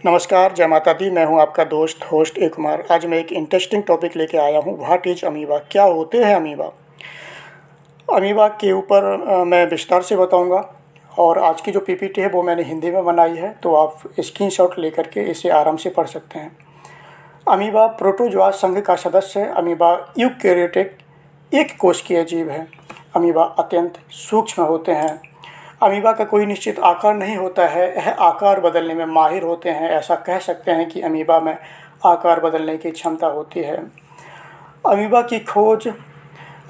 नमस्कार, जय माता दी। मैं हूं आपका दोस्त होस्ट ए कुमार। आज मैं एक इंटरेस्टिंग टॉपिक लेके आया हूं। What is amoeba? क्या होते हैं अमीबा? अमीबा के ऊपर मैं विस्तार से बताऊंगा। और आज की जो पीपीटी है वो मैंने हिंदी में बनाई है, तो आप स्क्रीनशॉट लेकर के इसे आराम से पढ़ सकते हैं। अमीबा प्रोटोजोआ संघ का सदस्य है। अमीबा यूकेरियोटिक एक कोशिकीय जीव है। अमीबा अत्यंत सूक्ष्म होते हैं। अमीबा का कोई निश्चित आकार नहीं होता है। यह आकार बदलने में माहिर होते हैं। ऐसा कह सकते हैं कि अमीबा में आकार बदलने की क्षमता होती है। अमीबा की खोज,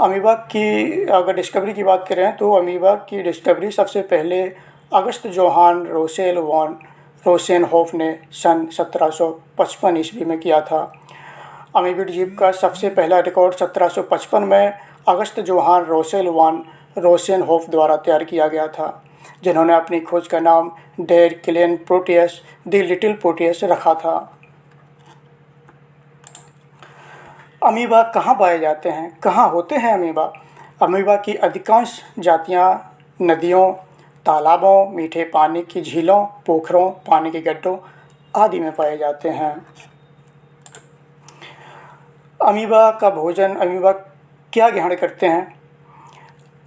अमीबा की अगर डिस्कवरी की बात करें तो अमीबा की डिस्कवरी सबसे पहले अगस्त जोहान रोसेल वॉन रोसेनहोफ ने सन 1755 ईस्वी में किया था। अमीबिड जीव का सबसे पहला रिकॉर्ड 1755 में अगस्त जोहान रोसेल वॉन रोसेनहोफ द्वारा तैयार किया गया था, जिन्होंने अपनी खोज का नाम der klein Proteus the little Proteus रखा था। अमीबा कहाँ पाए जाते हैं? कहाँ होते हैं अमीबा? अमीबा की अधिकांश जातियाँ नदियों, तालाबों, मीठे पानी की झीलों, पोखरों, पानी के गड्ढों आदि में पाए जाते हैं। अमीबा का भोजन, अमीबा क्या ग्रहण करते हैं?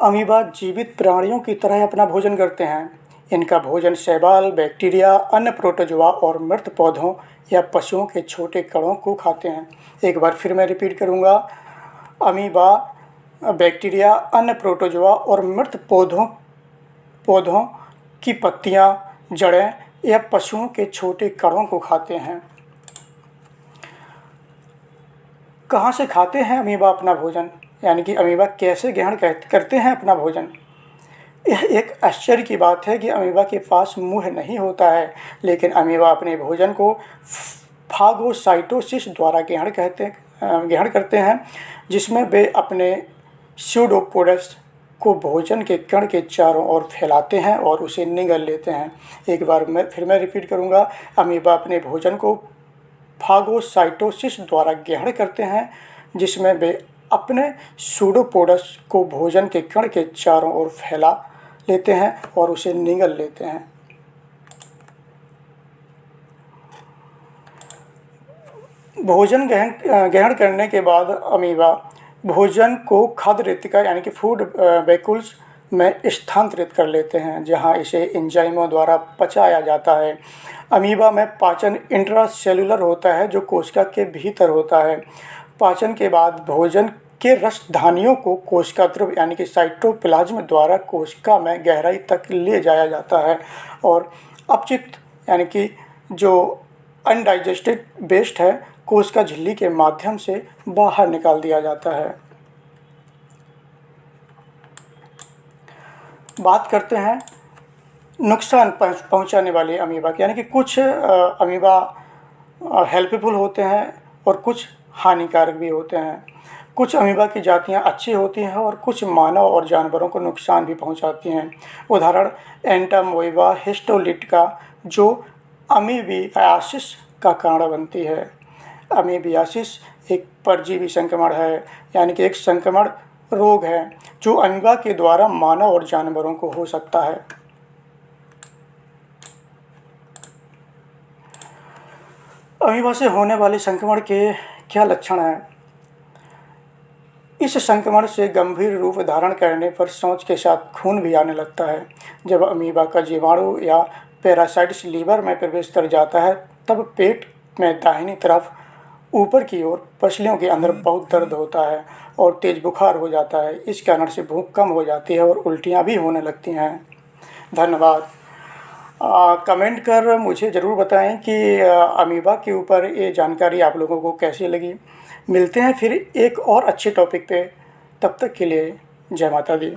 अमीबा जीवित प्राणियों की तरह अपना भोजन करते हैं। इनका भोजन शैवाल, बैक्टीरिया, अन्य प्रोटोजोआ और मृत पौधों या पशुओं के छोटे कणों को खाते हैं। एक बार फिर मैं रिपीट करूँगा। अमीबा बैक्टीरिया, अन्य प्रोटोजोआ और मृत पौधों की पत्तियाँ, जड़ें या पशुओं के छोटे कणों को खाते हैं। कहाँ से खाते हैं अमीबा अपना भोजन? यानी कि अमीबा कैसे ग्रहण करते हैं अपना भोजन? यह एक आश्चर्य की बात है कि अमीबा के पास मुंह नहीं होता है, लेकिन अमीबा अपने भोजन को फागोसाइटोसिस द्वारा ग्रहण करते हैं, जिसमें वे अपने स्यूडोपोडस को भोजन के कण के चारों ओर फैलाते हैं और उसे निगल लेते हैं। एक बार मैं रिपीट करूँगा। अमीबा अपने भोजन को फागोसाइटोसिस द्वारा ग्रहण करते हैं, जिसमें वे अपने सूडोपोडस को भोजन के कण के चारों ओर फैला लेते हैं और उसे निगल लेते हैं। भोजन ग्रहण करने के बाद अमीबा भोजन को खाद्य रेतिका यानी कि फूड वैक्यूल्स में स्थानांतरित कर लेते हैं, जहां इसे एंजाइमों द्वारा पचाया जाता है। अमीबा में पाचन इंट्रासेल्युलर होता है, जो कोशिका के भीतर होता है। पाचन के बाद भोजन के रसधानियों को कोशिका द्रव यानी कि साइटोप्लाज्म द्वारा कोशिका में गहराई तक ले जाया जाता है और अपचित यानी कि जो अनडाइजेस्टेड वेस्ट है, कोशिका झिल्ली के माध्यम से बाहर निकाल दिया जाता है। बात करते हैं नुकसान पहुंचाने वाले अमीबा की, यानी कि कुछ अमीबा हेल्पफुल होते हैं और कुछ हानिकारक भी होते हैं। कुछ अमीबा की जातियां अच्छी होती हैं और कुछ मानव और जानवरों को नुकसान भी पहुंचाती हैं। उदाहरण एंटामोइबा हिस्टोलिटिका, जो अमीबियासिस का कारण बनती है। अमीबियासिस एक परजीवी संक्रमण है, यानी कि एक संक्रमण रोग है जो अमीबा के द्वारा मानव और जानवरों को हो सकता है। अमीबा से होने वाले संक्रमण के क्या लक्षण हैं? इस संक्रमण से गंभीर रूप धारण करने पर सोच के साथ खून भी आने लगता है। जब अमीबा का जीवाणु या पैरासाइट्स लीवर में प्रवेश कर जाता है, तब पेट में दाहिनी तरफ ऊपर की ओर पसलियों के अंदर बहुत दर्द होता है और तेज बुखार हो जाता है। इस कारण से भूख कम हो जाती है और उल्टियाँ भी होने लगती हैं। धन्यवाद। कमेंट कर मुझे ज़रूर बताएं कि अमीबा के ऊपर ये जानकारी आप लोगों को कैसी लगी। मिलते हैं फिर एक और अच्छे टॉपिक पे। तब तक के लिए जय माता दी।